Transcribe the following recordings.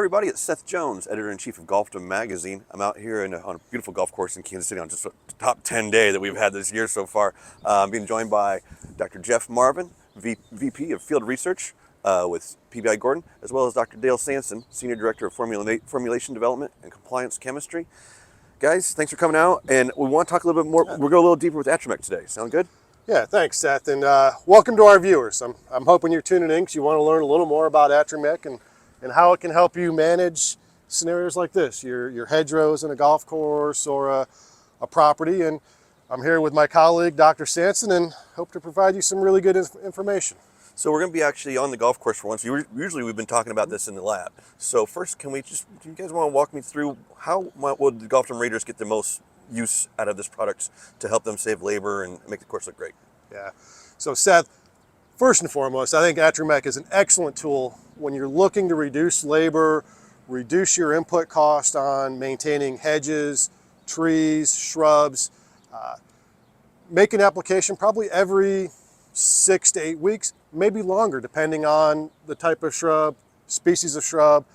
everybody, it's Seth Jones, Editor-in-Chief of Golfdom Magazine. I'm out here on a beautiful golf course in Kansas City on just the top 10 day that we've had this year so far. I'm being joined by Dr. Jeff Marvin, VP of Field Research with PBI-Gordon, as well as Dr. Dale Sanson, Senior Director of Formulation Development and Compliance Chemistry. Guys, thanks for coming out, and we want to talk a little bit more. We'll go a little deeper with Atrimmec today. Sound good? Yeah, thanks, Seth, and welcome to our viewers. I'm hoping you're tuning in because you want to learn a little more about Atrimmec and how it can help you manage scenarios like this, your hedgerows in a golf course or a property. And I'm here with my colleague, Dr. Sanson, and hope to provide you some really good information. So we're going to be actually on the golf course for once. Usually we've been talking about this in the lab. So first, do you guys want to walk me through how would the Golfdom Raiders get the most use out of this product to help them save labor and make the course look great? Yeah. So Seth, first and foremost, I think Atrimmec is an excellent tool when you're looking to reduce labor, reduce your input cost on maintaining hedges, trees, shrubs. Make an application probably every 6 to 8 weeks, maybe longer, depending on the type of shrub, species of shrub.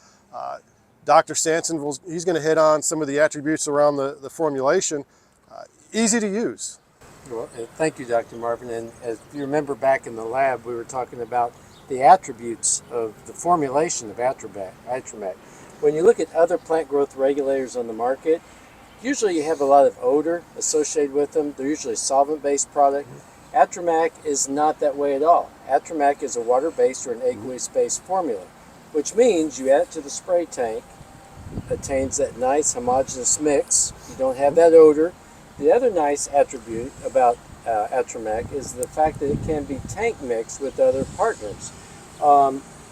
Dr. Sanson, he's going to hit on some of the attributes around the formulation. Easy to use. Well, thank you, Dr. Marvin. And as you remember back in the lab, we were talking about the attributes of the formulation of Atrimmec. When you look at other plant growth regulators on the market, usually you have a lot of odor associated with them. They're usually a solvent-based product. Atrimmec is not that way at all. Atrimmec is a water-based or an aqueous-based formula, which means you add it to the spray tank, attains that nice homogeneous mix. You don't have that odor. The other nice attribute about Atrimmec is the fact that it can be tank mixed with other partners.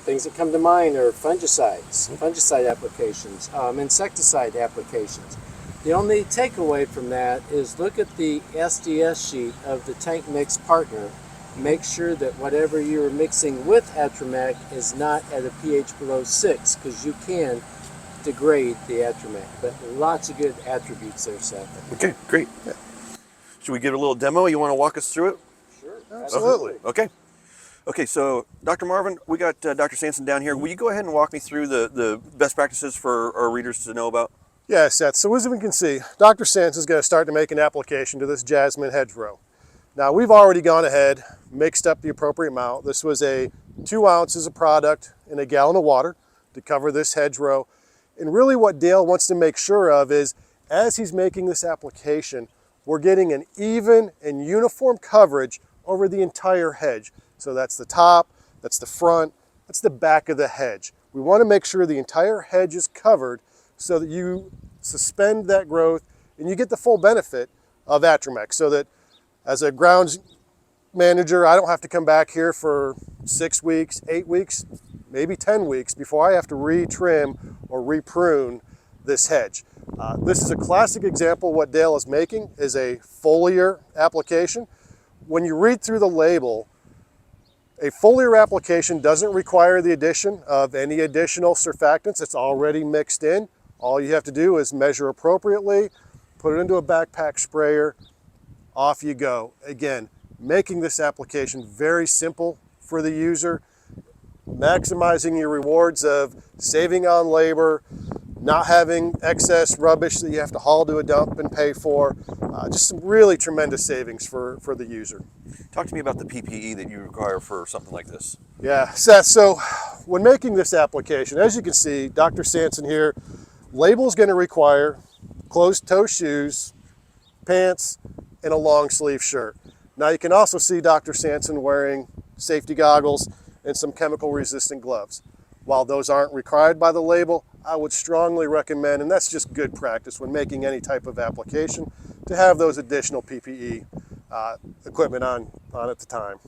Things that come to mind are fungicide applications, insecticide applications. The only takeaway from that is look at the SDS sheet of the tank mix partner. Make sure that whatever you're mixing with Atrimmec is not at a pH below 6, because you can degrade the Atrimmec. But lots of good attributes there, Seth. Okay, great. Yeah. Should we give a little demo? You want to walk us through it? Sure, absolutely. Okay, so Dr. Marvin, we got Dr. Sanson down here. Will you go ahead and walk me through the best practices for our readers to know about? Yeah, Seth. So as we can see, Dr. Sanson is going to start to make an application to this jasmine hedgerow. Now, we've already gone ahead, mixed up the appropriate amount. This was 2 ounces of product in a gallon of water to cover this hedgerow. And really what Dale wants to make sure of is, as he's making this application, we're getting an even and uniform coverage over the entire hedge. So that's the top, that's the front, that's the back of the hedge. We want to make sure the entire hedge is covered so that you suspend that growth and you get the full benefit of Atrimmec, so that as a grounds manager, I don't have to come back here for 6 weeks, 8 weeks, maybe 10 weeks before I have to re-trim or re-prune this hedge. This is a classic example. What Dale is making is a foliar application. When you read through the label, a foliar application doesn't require the addition of any additional surfactants. It's already mixed in. All you have to do is measure appropriately, put it into a backpack sprayer, off you go. Again, making this application very simple for the user, maximizing your rewards of saving on labor, not having excess rubbish that you have to haul to a dump and pay for. Just some really tremendous savings for the user. Talk to me about the PPE that you require for something like this. Yeah, Seth, so when making this application, as you can see, Dr. Sanson here, label is going to require closed-toe shoes, pants, and a long-sleeve shirt. Now you can also see Dr. Sanson wearing safety goggles and some chemical-resistant gloves. While those aren't required by the label, I would strongly recommend, and that's just good practice when making any type of application, to have those additional PPE equipment on at the time.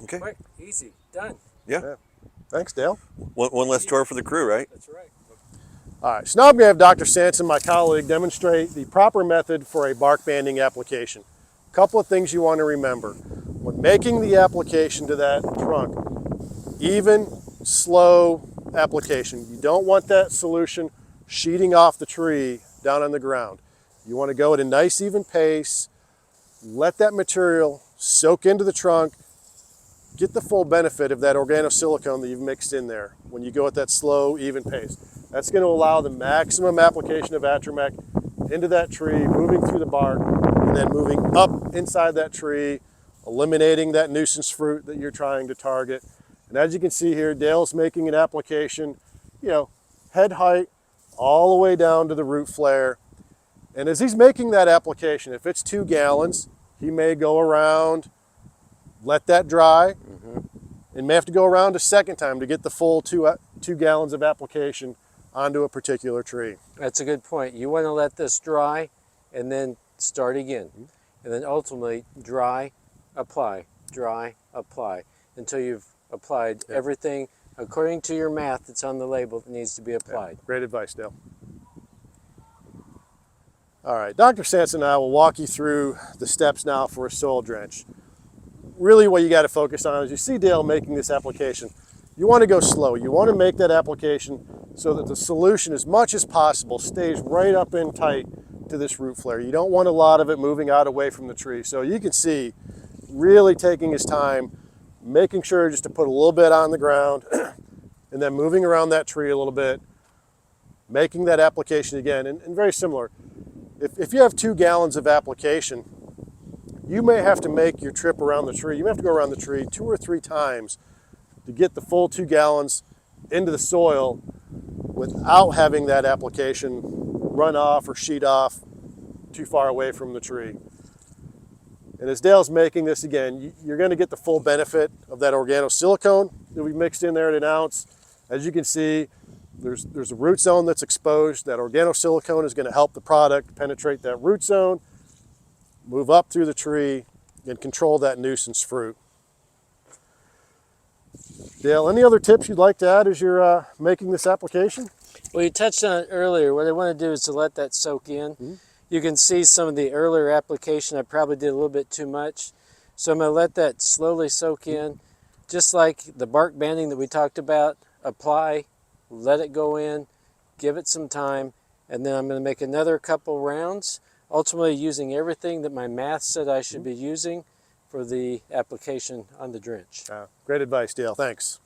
Okay. Quick, easy, done. Yeah. Thanks, Dale. One less chore for the crew, right? That's right. All right, so now I'm going to have Dr. Sanson, my colleague, demonstrate the proper method for a bark banding application. A couple of things you want to remember. When making the application to that trunk, even, slow application. You don't want that solution sheeting off the tree down on the ground. You want to go at a nice even pace, let that material soak into the trunk, get the full benefit of that organosilicone that you've mixed in there when you go at that slow, even pace. That's going to allow the maximum application of Atrimmec into that tree, moving through the bark, and then moving up inside that tree, eliminating that nuisance fruit that you're trying to target. And as you can see here, Dale's making an application, head height all the way down to the root flare. And as he's making that application, if it's 2 gallons, he may go around, let that dry, and may have to go around a second time to get the full 2 gallons of application onto a particular tree. That's a good point. You want to let this dry and then start again. And then ultimately dry, apply, until you've applied everything according to your math that's on the label that needs to be applied. Yeah. Great advice, Dale. All right, Dr. Sanson and I will walk you through the steps now for a soil drench. Really what you got to focus on is you see Dale making this application. You want to go slow. You want to make that application so that the solution, as much as possible, stays right up in tight to this root flare. You don't want a lot of it moving out away from the tree. So you can see really taking his time, making sure just to put a little bit on the ground and then moving around that tree a little bit, making that application again. And very similar. If you have 2 gallons of application, you may have to make your trip around the tree. You may have to go around the tree 2 or 3 times to get the full 2 gallons into the soil without having that application run off or sheet off too far away from the tree. And as Dale's making this again, you're going to get the full benefit of that organosilicone that we mixed in there at 1 ounce. As you can see, there's a root zone that's exposed. That organosilicone is going to help the product penetrate that root zone, move up through the tree, and control that nuisance fruit. Dale, any other tips you'd like to add as you're making this application? Well, you touched on it earlier. What I want to do is to let that soak in. You can see some of the earlier application, I probably did a little bit too much. So I'm going to let that slowly soak in. Just like the bark banding that we talked about, apply, let it go in, give it some time, and then I'm going to make another couple rounds, ultimately using everything that my math said I should be using for the application on the drench. Great advice, Dale. Thanks.